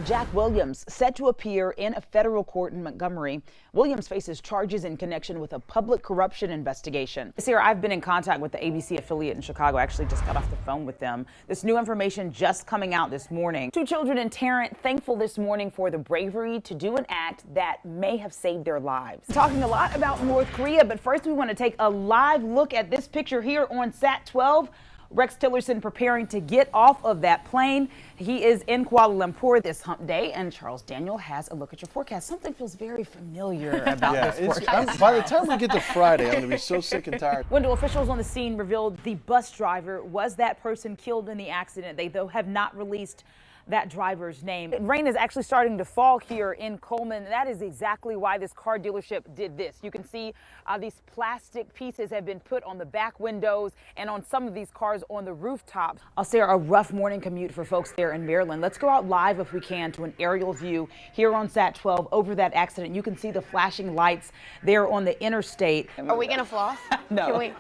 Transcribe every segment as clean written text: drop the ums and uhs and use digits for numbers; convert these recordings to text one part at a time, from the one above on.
Jack Williams set to appear in a federal court in Montgomery. Williams faces charges in connection with a public corruption investigation. This year, I've been in contact with the ABC affiliate in Chicago. I actually just got off the phone with them. This new information just coming out this morning. Two children in Tarrant thankful this morning for the bravery to do an act that may have saved their lives. Talking a lot about North Korea, but first we want to take a live look at this picture here on Sat 12. Rex Tillerson preparing to get off of that plane. He is in Kuala Lumpur this hump day, and Charles Daniel has a look at your forecast. Something feels very familiar about this forecast. By the time we get to Friday, I'm going to be so sick and tired. Window officials on the scene revealed the bus driver was that person killed in the accident. They, though, have not released that driver's name. Rain is actually starting to fall here in Coleman. That is exactly why this car dealership did this. You can see these plastic pieces have been put on the back windows and on some of these cars on the rooftops. I'll say a rough morning commute for folks there in Maryland. Let's go out live if we can to an aerial view here on Sat 12 over that accident. You can see the flashing lights there on the interstate. Are we gonna floss? No.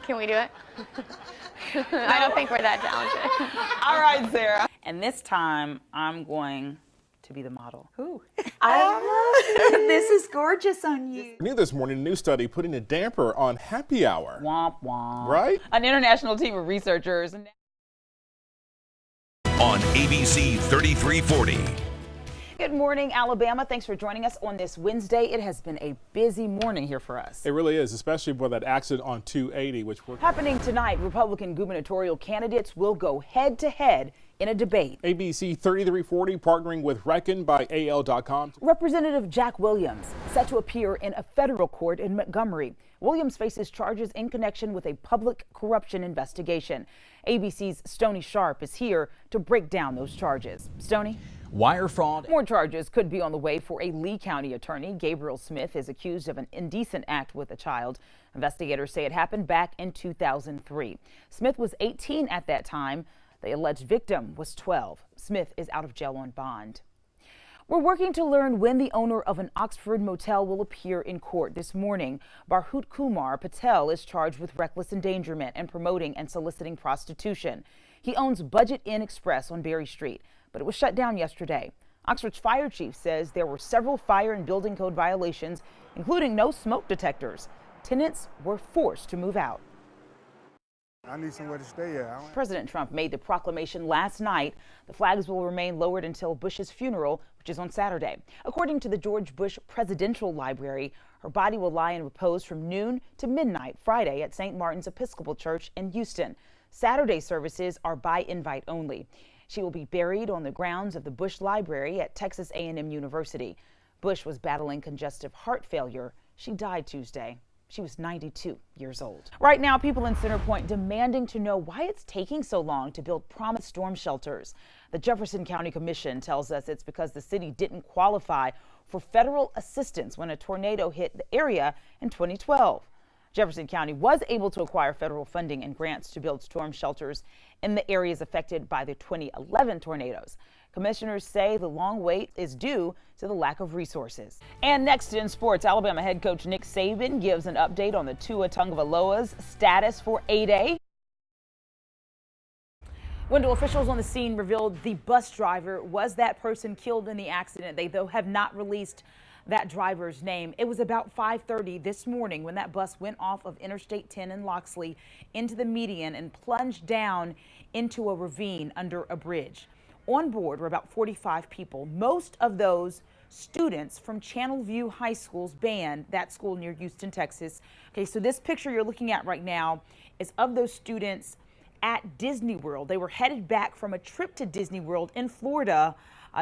Can we do it? I don't think we're that talented. All right, Sarah. And this time, I'm going to be the model. Ooh. I love it. This is gorgeous on you. New this morning, a new study putting a damper on happy hour. Womp womp. Right? An international team of researchers. On ABC 3340. Good morning, Alabama. Thanks for joining us on this Wednesday. It has been a busy morning here for us. It really is, especially for that accident on 280, which we're happening tonight. Republican gubernatorial candidates will go head to head in a debate. ABC 3340 partnering with Reckon by AL.com. Representative Jack Williams set to appear in a federal court in Montgomery. Williams faces charges in connection with a public corruption investigation. ABC's Stoney Sharp is here to break down those charges. Stoney? Wire fraud. More charges could be on the way for a Lee County attorney. Gabriel Smith is accused of an indecent act with a child. Investigators say it happened back in 2003. Smith was 18 at that time. The alleged victim was 12. Smith is out of jail on bond. We're working to learn when the owner of an Oxford motel will appear in court this morning. Barhut Kumar Patel is charged with reckless endangerment and promoting and soliciting prostitution. He owns Budget Inn Express on Berry Street, but it was shut down yesterday. Oxford's fire chief says there were several fire and building code violations, including no smoke detectors. Tenants were forced to move out. I need somewhere to stay at. President Trump made the proclamation last night. The flags will remain lowered until Bush's funeral, which is on Saturday. According to the George Bush Presidential Library, her body will lie in repose from noon to midnight Friday at St. Martin's Episcopal Church in Houston. Saturday services are by invite only. She will be buried on the grounds of the Bush Library at Texas A&M University. Bush was battling congestive heart failure. She died Tuesday. She was 92 years old. Right now, people in Center Point demanding to know why it's taking so long to build promised storm shelters. The Jefferson County Commission tells us it's because the city didn't qualify for federal assistance when a tornado hit the area in 2012. Jefferson County was able to acquire federal funding and grants to build storm shelters in the areas affected by the 2011 tornadoes. Commissioners say the long wait is due to the lack of resources. And next in sports, Alabama head coach Nick Saban gives an update on the Tua Tagovailoa's status for 8A. Window officials on the scene revealed the bus driver was that person killed in the accident. They, though, have not released that driver's name. It was about 5:30 this morning when that bus went off of Interstate 10 in Loxley into the median and plunged down into a ravine under a bridge. On board were about 45 people, most of those students from Channelview High School's band, that school near Houston, Texas. Okay, so this picture you're looking at right now is of those students at Disney World. They were headed back from a trip to Disney World in Florida.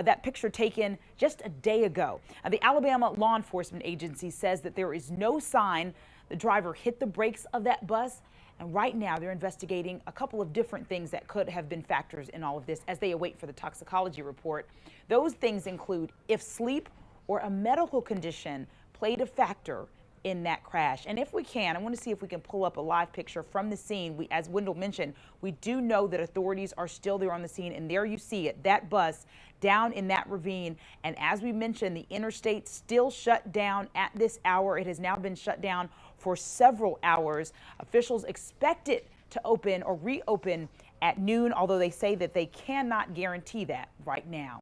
That picture taken just a day ago. The Alabama Law Enforcement Agency says that there is no sign the driver hit the brakes of that bus. And right now they're investigating a couple of different things that could have been factors in all of this as they await for the toxicology report. Those things include if sleep or a medical condition played a factor in that crash. And if we can, I want to see if we can pull up a live picture from the scene. As Wendell mentioned, we do know that authorities are still there on the scene, and there you see it, that bus down in that ravine. And as we mentioned, the interstate still shut down at this hour. It has now been shut down for several hours. Officials expect it to open or reopen at noon, although they say that they cannot guarantee that right now.